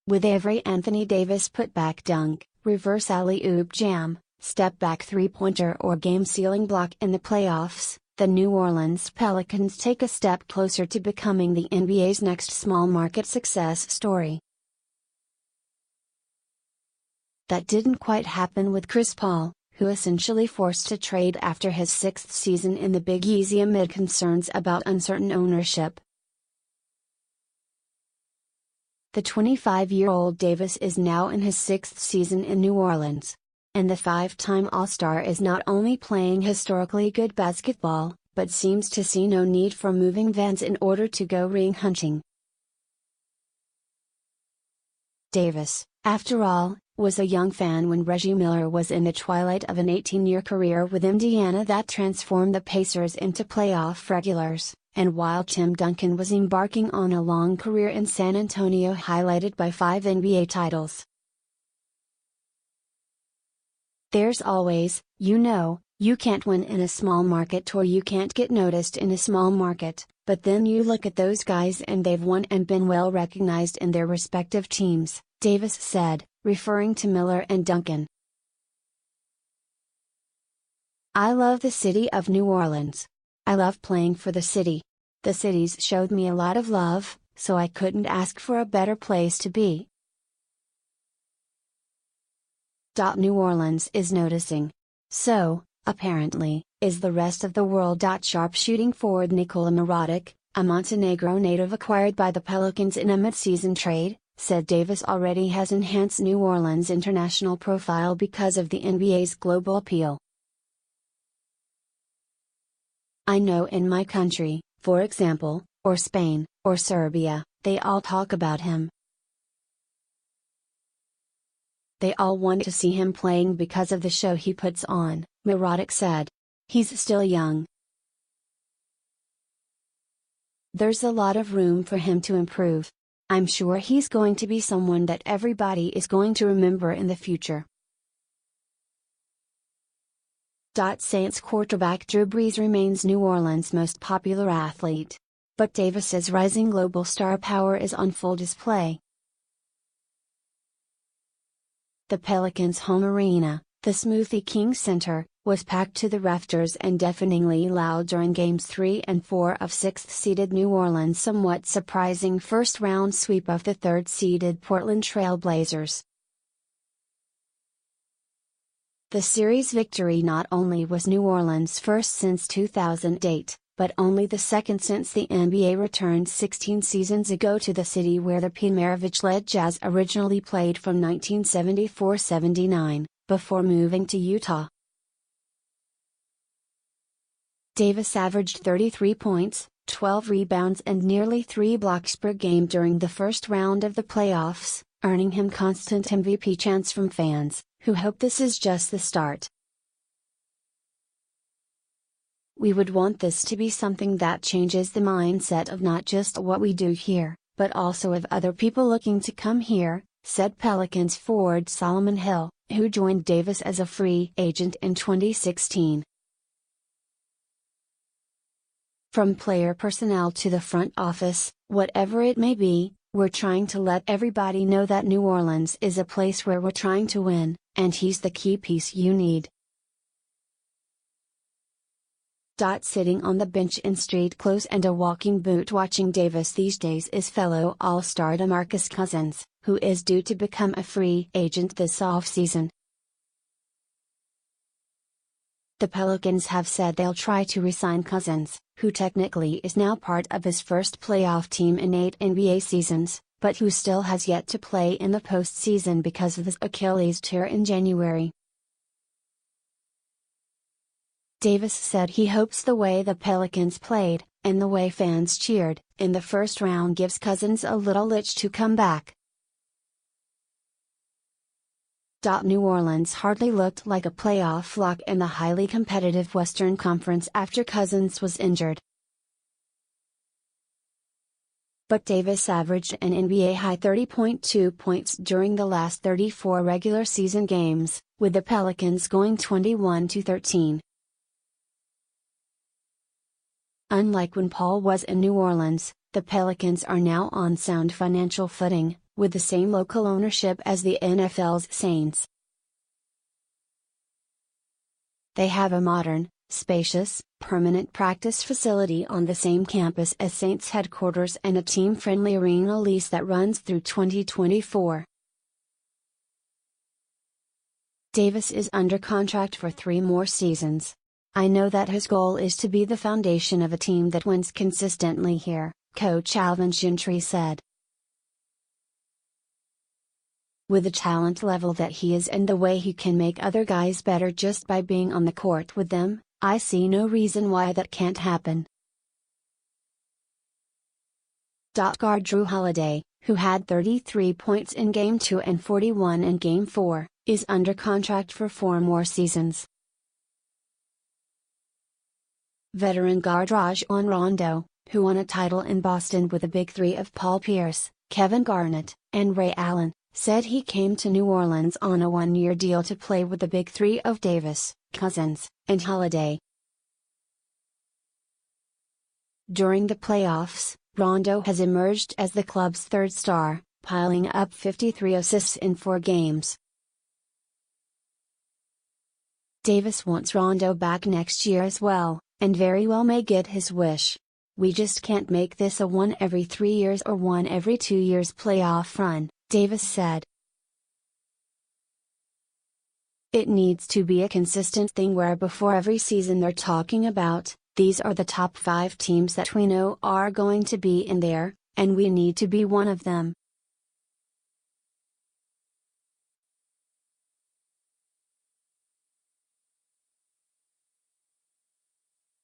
With every Anthony Davis putback dunk, reverse alley-oop jam, step-back three-pointer or game-sealing block in the playoffs, the New Orleans Pelicans take a step closer to becoming the NBA's next small-market success story. That didn't quite happen with Chris Paul, who essentially forced a trade after his sixth season in the Big Easy amid concerns about uncertain ownership. The 25-year-old Davis is now in his sixth season in New Orleans. And the five-time All-Star is not only playing historically good basketball, but seems to see no need for moving vans in order to go ring hunting. Davis, after all, was a young fan when Reggie Miller was in the twilight of an 18-year career with Indiana that transformed the Pacers into playoff regulars, and while Tim Duncan was embarking on a long career in San Antonio highlighted by 5 NBA titles. There's always, you can't win in a small market or you can't get noticed in a small market, but then you look at those guys and they've won and been well recognized in their respective teams, Davis said, referring to Miller and Duncan. I love the city of New Orleans. I love playing for the city. The city's showed me a lot of love, so I couldn't ask for a better place to be. New Orleans is noticing. So, apparently, is the rest of the world. Sharpshooting forward Nikola Mirotic, a Montenegro native acquired by the Pelicans in a mid-season trade, said Davis already has enhanced New Orleans' international profile because of the NBA's global appeal. I know in my country, for example, or Spain, or Serbia, they all talk about him. They all want to see him playing because of the show he puts on, Mirotic said. He's still young. There's a lot of room for him to improve. I'm sure he's going to be someone that everybody is going to remember in the future. Saints quarterback Drew Brees remains New Orleans' most popular athlete. But Davis's rising global star power is on full display. The Pelicans' home arena, the Smoothie King Center, was packed to the rafters and deafeningly loud during Games 3 and 4 of 6th-seeded New Orleans' somewhat surprising first-round sweep of the 3rd-seeded Portland Trail Blazers. The series victory not only was New Orleans' first since 2008, but only the second since the NBA returned 16 seasons ago to the city where the Pete Maravich-led Jazz originally played from 1974-79, before moving to Utah. Davis averaged 33 points, 12 rebounds and nearly 3 blocks per game during the first round of the playoffs, earning him constant MVP chants from fans, who hope this is just the start. We would want this to be something that changes the mindset of not just what we do here, but also of other people looking to come here, said Pelicans forward Solomon Hill, who joined Davis as a free agent in 2016. From player personnel to the front office, whatever it may be, we're trying to let everybody know that New Orleans is a place where we're trying to win, and he's the key piece you need. Sitting on the bench in street clothes and a walking boot watching Davis these days is fellow All-Star DeMarcus Cousins, who is due to become a free agent this offseason. The Pelicans have said they'll try to re-sign Cousins, who technically is now part of his first playoff team in 8 NBA seasons, but who still has yet to play in the postseason because of his Achilles tear in January. Davis said he hopes the way the Pelicans played, and the way fans cheered, in the first round gives Cousins a little itch to come back. New Orleans hardly looked like a playoff lock in the highly competitive Western Conference after Cousins was injured. But Davis averaged an NBA-high 30.2 points during the last 34 regular season games, with the Pelicans going 21-13. Unlike when Paul was in New Orleans, the Pelicans are now on sound financial footing, with the same local ownership as the NFL's Saints. They have a modern, spacious, permanent practice facility on the same campus as Saints headquarters and a team-friendly arena lease that runs through 2024. Davis is under contract for 3 more seasons. I know that his goal is to be the foundation of a team that wins consistently here, Coach Alvin Gentry said. With the talent level that he is and the way he can make other guys better just by being on the court with them, I see no reason why that can't happen. Guard Jrue Holiday, who had 33 points in Game 2 and 41 in Game 4, is under contract for 4 more seasons. Veteran guard Rajon Rondo, who won a title in Boston with the big three of Paul Pierce, Kevin Garnett, and Ray Allen, said he came to New Orleans on a 1-year deal to play with the big three of Davis, Cousins, and Holiday. During the playoffs, Rondo has emerged as the club's third star, piling up 53 assists in 4 games. Davis wants Rondo back next year as well, and very well may get his wish. We just can't make this a 1 every 3 years or 1 every 2 years playoff run, Davis said. It needs to be a consistent thing where before every season they're talking about, these are the top 5 teams that we know are going to be in there, and we need to be one of them.